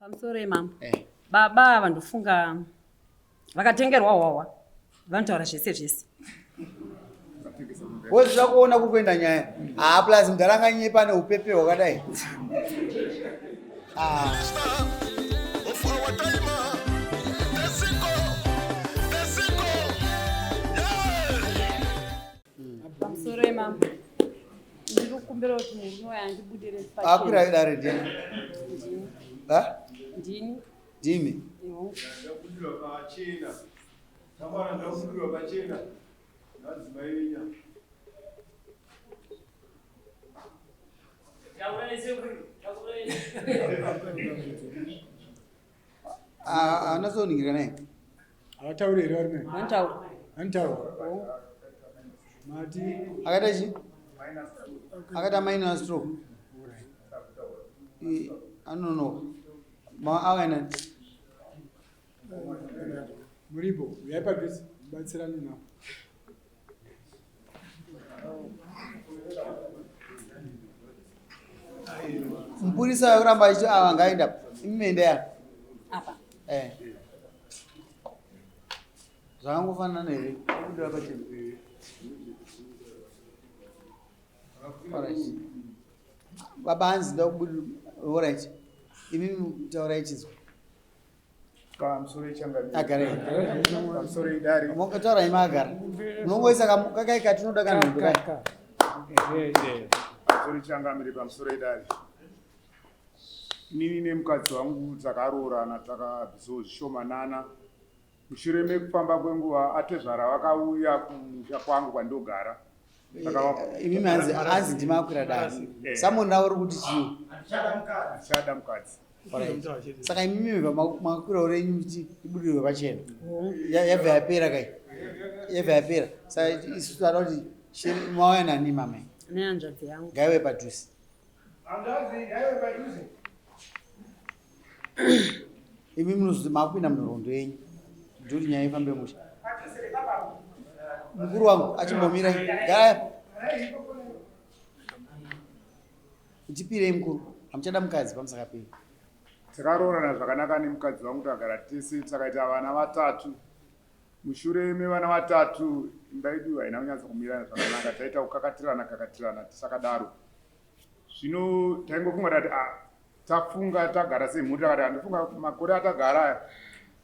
Pamusoro mama. Baba vandofunga vakatengerwa wawa. Vanotaura zvese. Wozva kuona kukwenda nyaya. Plus mdaranga nye pane upepe wakadai. Pamusoro mama. Ndikukumbira kuti munhu yandibudire pachena. Akura idare ndini. Ndini. Ndimi. Ndakudira pachena. Tamara ndakudira pachena. Nadzimainya. Anazoningira naye. Ataurira arime. Antaura. Mati Akata chi? Akata minor stroke. Anono. Ma awena. Muripo, yapadrisi batsirani na. Mpurisa yoramba ichi avangaenda imende ya. Apa. Zvangofanana here. Kudira pachena. Alright. Baba hanzi ndakubudu. Alright. Imi taurai chizwa. Pamusoro changa. Agare. Pamusoro idari. Mokataura imagara. Munongoisa kakaika tinoda kana ndokai. Pamusoro changa miri pamusoro idari. Nini nemukadzi wangu takaroorana takabvisawo zvishomanana. Mushure mekufamba kwenguva atezvara vakauya kumusha kwangu kwandogara. Imimi hanzi ndimakwira dasi. Someone now uri kuti chiyo. Chada mukadzi. Saka imimi makwira urenyu kuti ibudirwe pachena. Yabva yapera kai. Yabva yapera. Saka isu tara kuti mauya nani mamai. Nehanzvadzi yangu. Ngaiwe padhuze. Imi munozoti makupinda munhoroondo yenyu. Ndoti nyaya ifambe musha. Mukuru wangu achimbomira gara. Uchipirei mukuru? Hamuchada mukadzi pamusakapera. Takaroorana zvakanaka nemukadzi wangu tagara tese takaita vana vatatu. Mushure mevana vatatu imba yedu haina kunyatsa kumirana zvakanaka, taita kukakatirana tisakadaro. Zvino taingofunga tati tafunga tagara semhuri takati andofunga makore atagara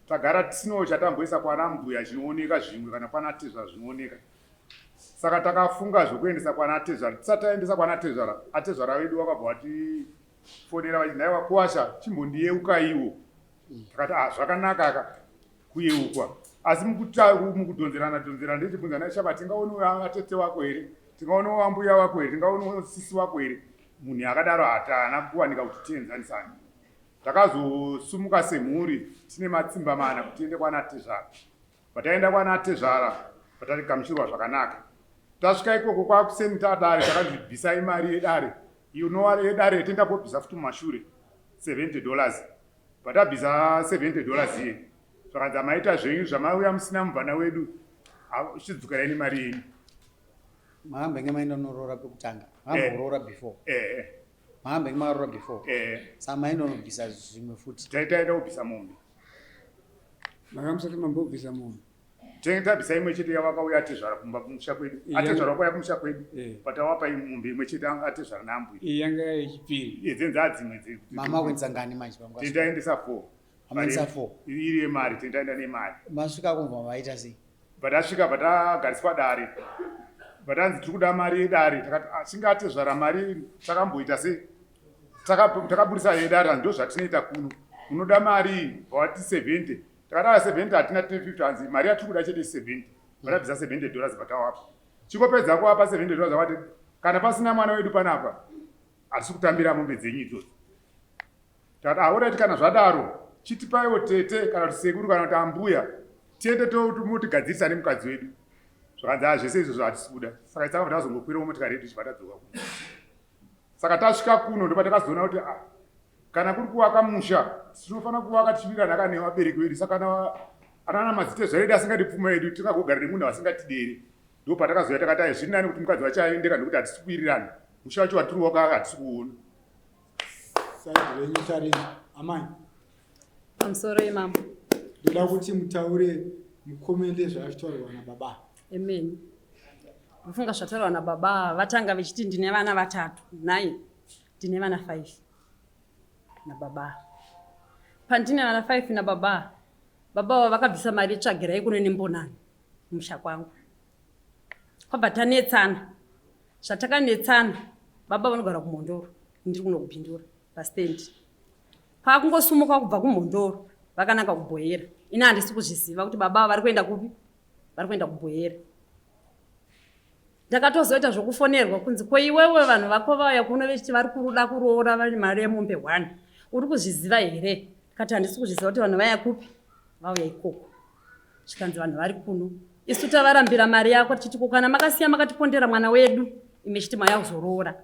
tagara tisinowo chatamboisa kwana mbuya zvinooneka zvimwe kana kwana tezvara zvinooneka. Saka takafunga zvokuendesa kwana tezvara. Tisati taendesa kwana tezvara, atezvara vedu vakabva vatifonera vachiti nhaiwa kuwasha chimbondiyeuka iwo. Takati zvakanaka kuyeukwa. Asi mukudhonzerana ndechibvunza naishaba tingaonewo atete wako here, tingaonewo ambuya wako here, tingaonewo sisi wako here. Munhu akadaro hatana kuwanika kuti tienzanisane. Takazosumuka semhuri tine matsimba mana kuti tiende kwana tezvara. Pataenda kwana tezvara patakamushirwa zvakanaka. Tasvika ikoko kwakusenta dare takazvibvisai mari yedare. Inova yedare tenda pobvisa futi mumashure $70. Patabvisa $70 iye. Zvakanzi maita zvenyu zvamauya musina mubvana wedu. Chidzukira mari yenyu. Mahambenge maenda norora pekutanga. Mahamboroora before. Mahambenge marora before. Saka maenda nobvisa zvimwe futi. Taitaenda kubvisa mombe. Makamusati mambobvisa munhu. Tabvisa imwe chete yavakauya atezvara kumba kumusha kwedu. Atezvara kwauya kumusha kwedu. Patawapa mombe imwe chete atezvara nambuya. Yanga yechipiri. Dzenza dzimwe dziri. Mama kuendesa ngani manje pamwe. Tindaendesa 4. Amaendesa 4. Iri yemari tindaenda nemari. Masvika kumva vaita sei? Patasvika patagariswa dare. Patanzi tiri kuda mari yedare. Takati achinge atezvara mari takamboita sei? Takaburisa yedare ndo zvatinoita kuno. Unoda mari wati 70. Takati 70 hatina 350 hanzi mari yatiri kuda chete 70. Patabvisa $70 patawapa. Chingopedza kuwapa $70 vakati kana pasina mwana wedu panapa hatisi kutambira mombe dzenyu idzodzo. Takati alright kana zvadaro chitipaiwo tete kana kuti sekuru kana kuti ambuya tiende totigadzirisa nemukadzi wedu. Zvakanzi zvese izvozvo hatisi kuda. Saka takabva tazongokwirawo motikari yedu tichibva tadzoka kuno. Saka tasvika kuno ndipo takazoona kuti kana kuri kuvaka musha tinofanira kuvaka tichivirirana naka nevabereki vedu. Saka kana ana madzitezvara edu asingatipfuma yedu tingagogara nemunhu asingatideri. Ndipo patakazoya takati zviri nani kuti mukadzi wacho aendeka nekuti hatisi kuwirirana. Musha wacho watiri waka hatisi kuona. Side renyu tari amai. Pamusoro imambo. Ndoda kuti mutaure mukomende zvazvitaurwa nababa. Amen. Mufunga zvataurwa nababa vatanga vechiti ndine vana 3, 9. Ndine vana 5 nababa. Pandine vana 5 nababa. Baba vakabvisa mari tsvagirai kuno nembonani musha kwangu. Kwabva tanetsana. Zvatakanetsana baba vanogara kuMhondoro. Ndiri kuno kupindura pastendi. Pakungosumuka kubva kuMhondoro vakanaka kubhoyera. Ina handisi kuzviziva kuti baba vari kuenda kupi? Vari kuenda kubhoyera. Ndakatozoita zvokufonerwa kunzi ko iwewe vanhu vako vauya kuno vechiti vari kuruda kuroora vane mari yemombe 1. Uri kuzviziva here? Kati handisi kuzviziva kuti vanhu vaya kupi? Vauya ikoko. Chikanzi vanhu vari kuno. Isu tavarambira mari yako tichiti kana makasiya makatipondera mwana wedu ime chiti maya kuzoroora.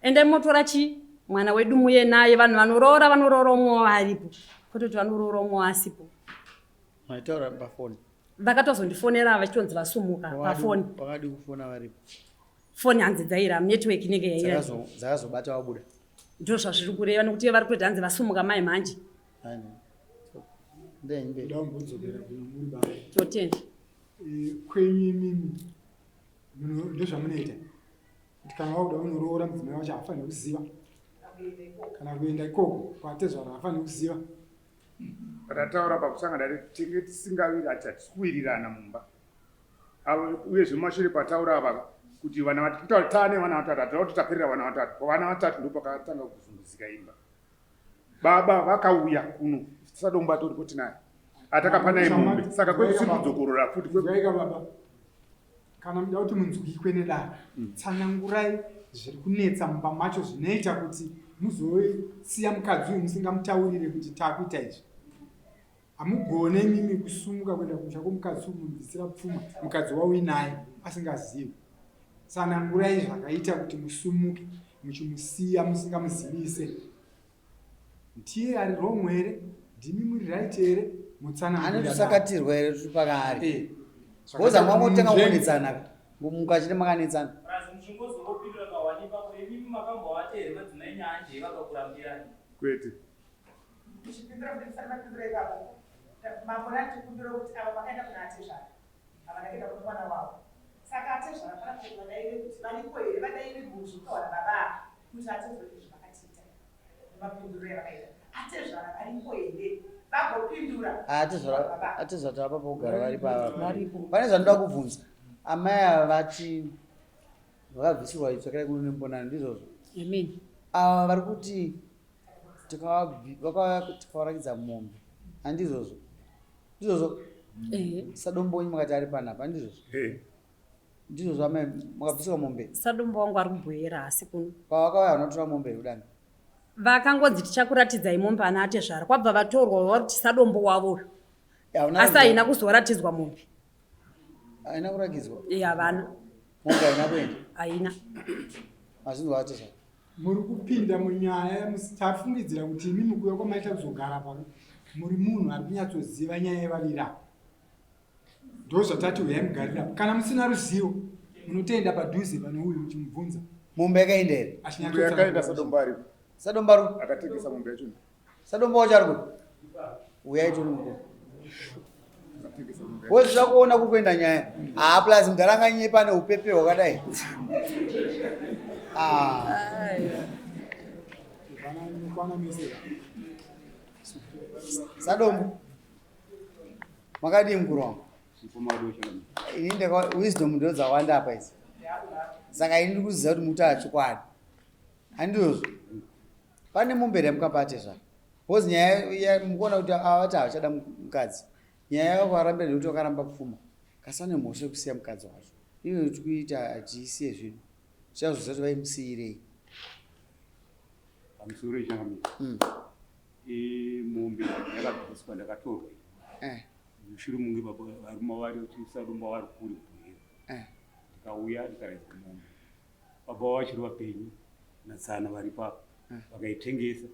Ende motora chi mwana wedu muye naye vanhu vanoroora umwe varipo. Kuti vanoroora umwe asipo. Maitaura pafoni. Vakatozondifonera vachitonzi vasumuka pafoni. Wakadi kufona varipo. Foni hanzi dzaira network inenge yaira. Dzakazobata wabuda. Ndizvo zvazviri kureva nekuti vari kuti hanzi vasumuka mai manje. Ndembe. Ndambodzokera kuno muri baba. Totenda. Kwenyu mimi ndozvamunoita kuti kana wauda unoroora mudzimai wacho hafaniri kuziva kana kuenda ikoko kwatezvara hafaniri kuziva. Patataura pakusangana tinge tisingaviri hatikuwirirana mumba. Uye zvemashure pataura apa kuti vana tane vana 3 totapirira vana 3 pavana 3 ndipo pakatanga kuzungudzika imba. Baba vakauya kuno Sadomba tori kuti naye atakapana imombe saka kwedu simudzokorora futi kwegaika baba kana muda kuti munzwikwe nedare tsanangurai zviri kunetsa mumba macho zvinoita kuti muzosiya mukadzi uyu musingamutaurire kuti takuita izvi. Hamugone mimi kusumuka kuenda kumusha kwomukadzi kumubvisira pfuma mukadzi wauyi naye asingazivi. Tsanangurai zvakaita kuti musumuke muchimusiya musingamuzivise. Ndiye ari wrong here? Ndimi muri right here? Mutsanangura. Anosakatirwa here turi pakari. Boza mwamotenga kuonedzana mukachite makanetsana. Muchingozopindura kawanipa kuri mimi makambovateerwa madzimai nyanje vakakurambirani. Kwete. Muchipindura kuti musakapindura ikapa. Mambona tikumbira kuti ava vakaenda kuna atezvara. Ava vakaenda kuna mwana wavo. Saka atezvara panapoti vadaire kuti varipo here vadaire bhuzvu kutaura baba kuti atezvara izvi vakatiita. Mapinduro yavakaita. Atezvara varipo here vagopindura. Atezvara tapa pogara varipo. Pane zvanoda kubvunza. Amai ava vati vakabvisirwa itsvakirai kuno nembonani ndizvozvo. Amen. Ava vari kuti tikavarakidza mombe. Handizvozvo. Ndizvozvo. Sadombo wenyu makati ari panapa ndizvozvo. Ndizvozvo amai makabvisirwa mombe. Sadombo wangu ari kubhoyera asi kuno. Pavakauya vanotora mombe kudani. Vakangonzi tichakuratidzai mombe ana atezvara kwabva vatorwa vari kuti sadombo wavo. Asi haina kuzoratidzwa mombe. Haina kurakidzwa? Havana. Mombe haina kuenda? Haina. Mazinzi atezvara. Muri kupinda munyaya tafungidzira kuti imimi kuya kwamaita kuzogara pano muri munhu ari kunyatsoziva nyaya yevarira. Ndozvatati uyai mugarira. Kana musina ruzivo munotoenda padhuze pano uyu muchimubvunza. Mombe yakaenda here? Mombe yakaenda Sadombo aripo. Sadombo aripo? Akatengesa mombe yacho. Sadombo wacho aripo? Uyai tiri muko. Wozvira kuona kuri kuenda nyaya. Plus mudaranganye pane upepe hwakadai. Sadombo. Makadii mukuru wangu? Ini wisdom ndo dzawanda apa idzi. Saka ini ndiri kuziva kuti muta chikwadi. Handizvozvo. Pane mombe yamukapa atezvara. Bozi nyaya mukuona kuti avati havachada mukadzi. Nyaya yavo varambira nekuti vakaramba kupfuma. Kasane mhosva yekusiya mukadzi wacho. Iwe tikuita hachiisiye zvinhu. Tichazoziva kuti vaimusiyirei. Pamusoro ichangamira. Mombe yakabviswa ndakatorwa. Mushure munge varume vari kuti Sadombo vari kure kubhoyera. Ndikauya ndikaratidza mombe. Baba vachiri vapenyu natsana vari papo. Vakaitengesa.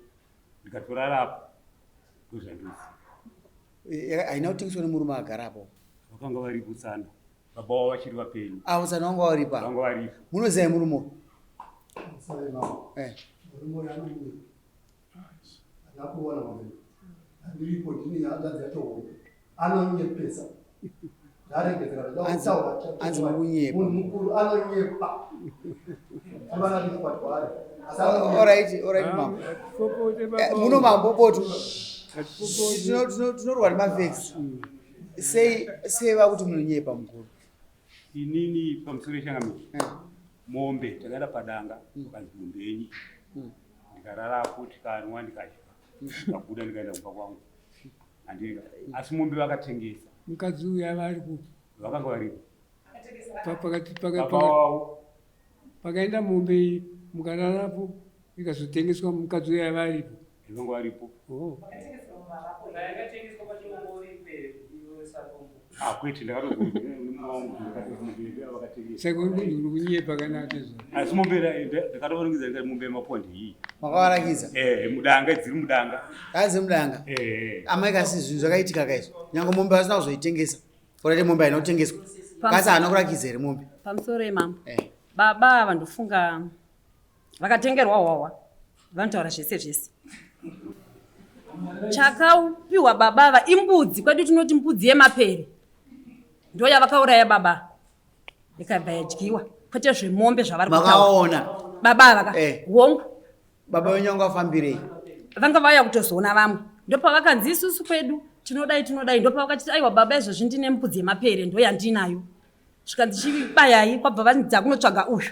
Ndikatora rapa. Ndozvandoziva. Haina kutengeswa nemurume agarapo. Vakanga vari kutsana. Baba vavo vachiri vapenyu. Avo tsana vanga varipa. Vanga varipo. Munoziva murume? Murume anonge akakuona mamwe. ndiripo ndini hanzvadzi yacho hoyo anonyepesa Anzi mukunyepa. munhu mukuru anonyepa avanadikwatwari Alright, mambo. Muno mambo botu. Tinorwa nemavhesi. Sei vakuti munonyepa mukuru. Inini pamusoro changamiri. Mombe takaenda padanga ukanzi mombe yenyu. Ndikararapo tikanwa ndikadya. Ndikabuda ndikaenda kumba kwangu. Andika. Asi mombe vakatengesa. Mukadzi uyu vari kupi? Vakanga varipo. Pakaenda mombe iyi mukararapo ikazotengeswa mukadzi uyu varipo. Vakanga varipo. Kwete saka uri kunyepa kana atizvo. Asi mombe ndakatoringidza ndikati mombe yemapondi iyi. Makavarakidza? Mudanga dziri mudanga. Kazi mudanga. Amaikasi zvinhu zvakaitika kaizvo. Nyange mombe asina kuzoitengesa. Korete mombe inotengeswa. Kasi haana kurakidza here mombe. Pamusoro imama. Baba vandofunga vakatengerwa hwawa. Vanotaura zvese zvese. Chakaupiwa baba imbudzi, kwedu tinoti mbudzi yemapere. Ndo yavakauraya baba. Ikabva yadyiwa. Kwete zvemombe zvavari kutaura. Makaona. Baba vaka. Hongu. Baba wenyu afambirei. Vanga vauya kutozoona vamwe. Ndopavakanzi isusu kwedu tinodai ndopavakati aiwa baba izvozvi ndine mbudzi yemapere ndo yandinayo. Svika ndichibayai kwabva vanidza kunotsvaga uyu.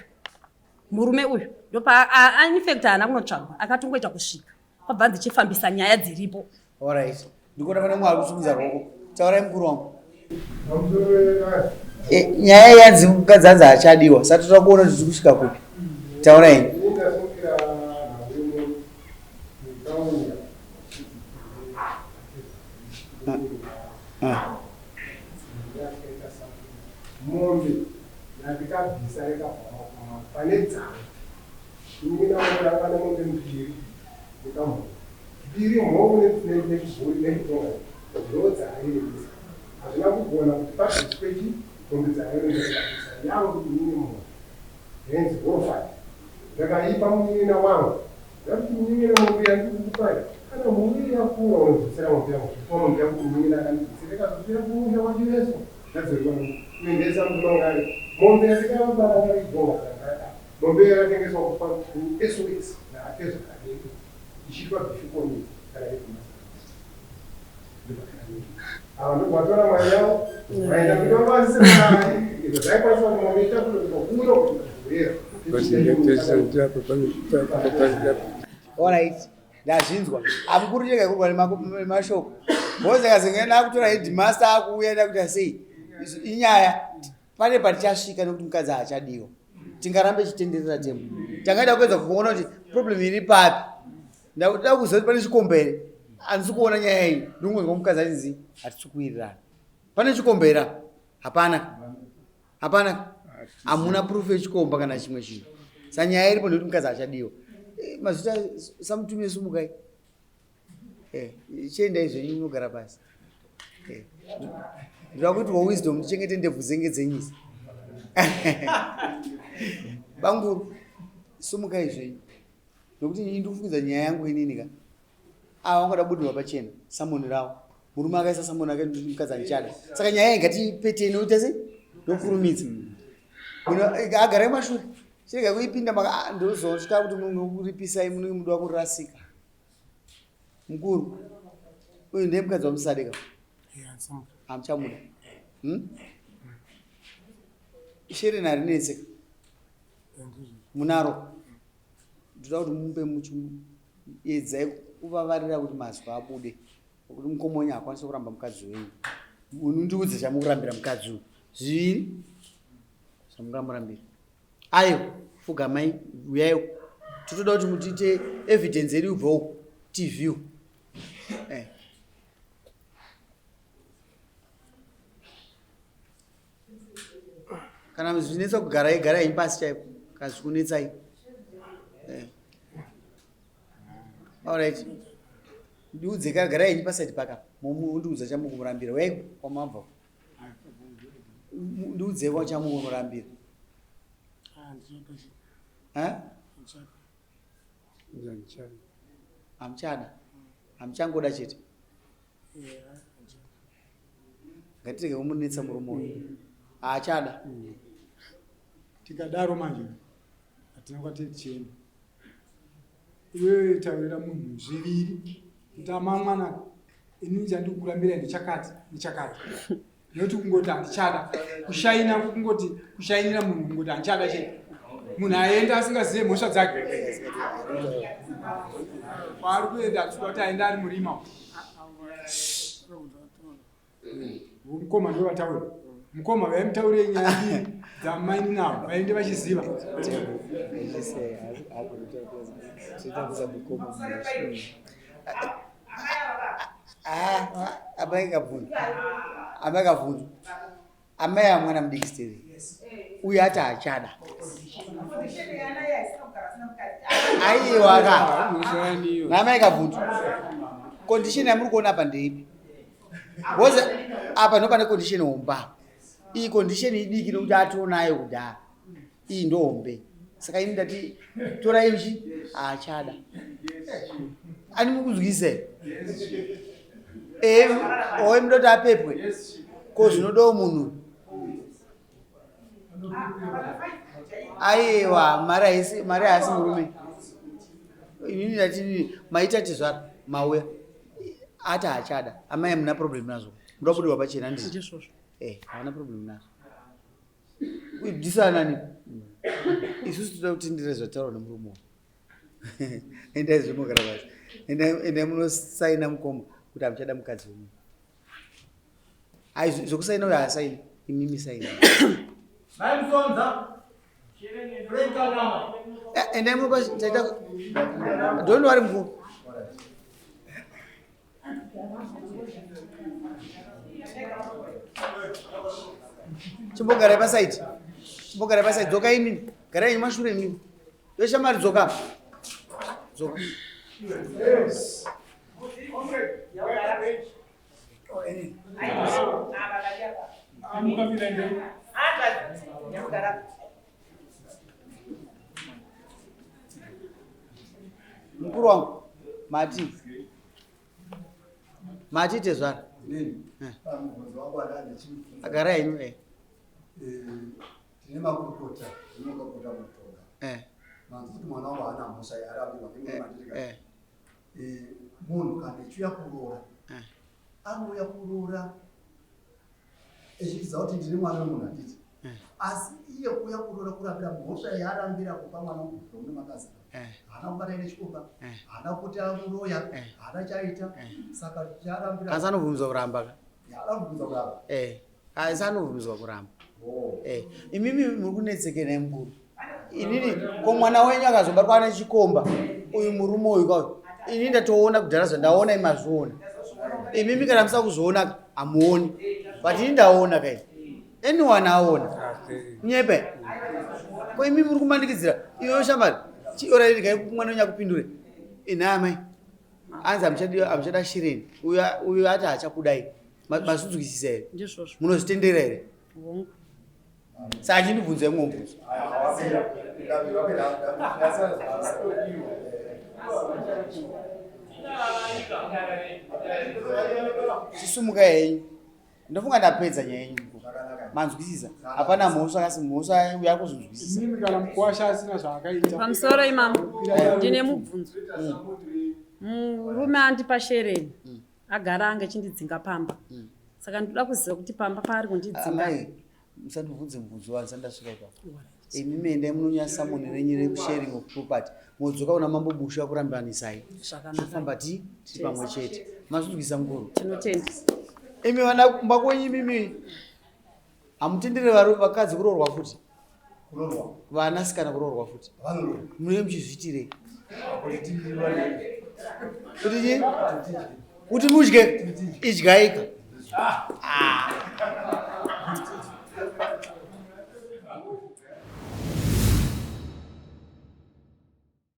Murume uyu. Ndopa infact haana kunotsvagwa akatongoita kusvika. Kwabva ndichifambisa nyaya dziripo. Alright. Ndikuona pane mwari kusumudza ruoko. Taurai mukuru wangu. Nyaya yanzi mukadzi hanzi achadiwa. Sati toda kuona kuti tiri kusvika kupi. Taurai. mombe ndikabvisa pane dzana ininaana mombe mbiri ndikamhura mbiri mhou nechibhuri nechitonga ndodzaairevisa hazvina kugona kuti pazvisi pechi mombe dzairoesa yangu kuti mine mhou henzi hofai ndakaipa munyina wangu ndakuti munyina mombe yandikukupai kana mhuri yakura unobvisira mombe yangu mombe yangu munyina akandibvisira ikazopira kumusha kwachiveso kuendesa mtunongari mombe yasikavabarangari gonga dzangada mombe yakatengeswa kupa SOS naatezo kadeki ichitwa bhifikoni kana ava ndokwatora mari yavo vaenda kutovasisai izvo zvaikwanisa kuti mombe itakutokuuya kuti Alright. Ndazvinzwa. Amukuru chega kurwa nemashoko. Boze kazengena kutora headmaster akuuya ndakuti sei. Inyaya pane patichasvika nekuti mukadzi achadiwa. Tingarambe chitenderera temo. Tangaida kuedza kuona kuti problem iri papi. Ndakuda kuziva kuti pane chikombere. Handisi kuona nyaya iyi. Ndingonzwa mukadzi achinzi hatitsikuwirirana. Pane chikombera? Hapana. Hapana. Hamuna proof yechikomba kana chimwe chinhu. Sanyaya iripo ndekuti mukadzi achadiwa. Mazita samutumie sumukai. Chienda izvenyu munogara pasi. Ndinoda kuti wawisdom ndichengete ndebvu dzenge dzenyisi. Banguru sumukai zvenyu. Nokuti ndiri kufungidza nyaya yangu inini ka. Wangada budirwa pachena samoni rawo. Murume akaisa samoni ake kuti mukadzi andichada. Saka nyaya ingatipeteni utese ndokurumidza. Agara mashure. Chirega kuipinda maka ndozosvika kuti munhu uripisai munenge muda kurasika. Mukuru. Uyu ndiye mukadzi wamusadeka. Hamchamuda. Shere nari netseka. Munaro. Ndoda kuti mumpe edzai kuvavarira kuti mazwa abude. Kuti mukomonya akwanise kuramba mukadzi wenyu. Unondiudza chamukurambira mukadzi uyu. Zviviri. Chamukamurambira. Ayo, fugamai, uyaiwo. Totoda kuti mutiite evidence yedu ubva TV. Kana zvinetsa kugara igarai pasi chaipo. Kana zvikunetsai. Alright. Ndiudze kagarai henyu paside paka. Mundiudza chamukumurambira. Uyaiwo kwamabva. Ndiudze kwa chamukumurambira. Hamchada. Hamchangoda chete. ngatirege kumunetsa murume achada tikadaro manje hatina kwati tichenda iwewe taurira munhu zviviri kuti amamwana inini chandikurambira ndichakati nekuti kungoti handichada kushaina kungoti kushainira munhu kungoti handichada chete munhu aenda asingazive mhosva dzake paari kuenda achida kuti aenda ari murima mukoma ndo vataura mukoma vaimutaurire nyaya mbiri dzamaini navo vaende vachiziva abakavunzwa amai amwana mudikisiteri uye ati achada aiwaka namai kavunzwa kondisheni yamuri kuona apa ndeipi bose apa ndopane kondisheni homba iyi kondisheni idiki nokuti ationayo kudhara iyi ndohombe saka ini ndati torai uchi achada ani mukuzwise owe mudoti apepwe ko zvinodawo munhu aiwa mari haisi murume inini ndati maita tizvara mauya ati achada amai muna problem nazvo muda kubudiwa pachena ndizvo havana problem nazvo kuidhisanani isusu toda kutindira zvataurwa nemurume endai zvimogara basi endai munosaina mukoma kuti hamuchada mukadzi wemunhu ai zvokusaina uyo haasaini imimi saina endai munopaita don't worry mukoma chimbogarai pasaiti dzoka imini garai nemashure imini yoshamari dzoka mukuru wangu mati tezvara agarai inu tine makurukota tinokakota mutoga manzi kuti mwana wangu haana mhosva yaarambirwa munhu kana echiuya kuroora anouya kuroora echiziva kuti ndine mwana wemunhu handiti asi iye kuuya kuroora kurambira mhosva yaarambira kupa mwana mune makazi haana kubata ine chikomba haana kuti amuroya haana chaita saka chaarambira asi anobvumidzwa kuramba anobvumidzwa kuramba asi anobvumidzwa kuramba imimi muri kunetseke nai mukuru inini ko mwana wenyu akazobatwa nechikomba uyu murume uyu kauyu ini ndatoona kudhara zvandaona imazviona imimi kana musa kuzoona hamuoni but ini ndaona kai anyone aona nyepe ko imimi muri kumanikidzira iwe shamari chioraikai mwana wenyu akupindure inamai anzi hamuchada shireni uyu ati hachakudai masudzukisisa here munozvitendera here saka chindibvunza imwe mubvunzo chisumuka henyu ndofunga ndapedza nyaya yenyu manzwisisa hapana mhosva kasi mhosva uya kuzonzwisisa mimi kana mukwasha asina zvaakaita pamusoro imamo ndine mubvunzo murume andipa shereni agara anga chindidzinga pamba saka ndoda kuziva kuti pamba paari kundidzinga musandibvunze mubvunzo wanzi ndasvika ipapo imimi endai munonyasa munhu renyere sharing of property modzoka una mambo busha kurambanisai tofamba tiri pamwe chete mazvinzwisa mukuru tinotenda imi vana kumba kwenyu imimi hamutendere vakadzi kuroorwa futi vanasikana kuroorwa futi munenge muchizviitirei kuti chii kuti mudye idyaika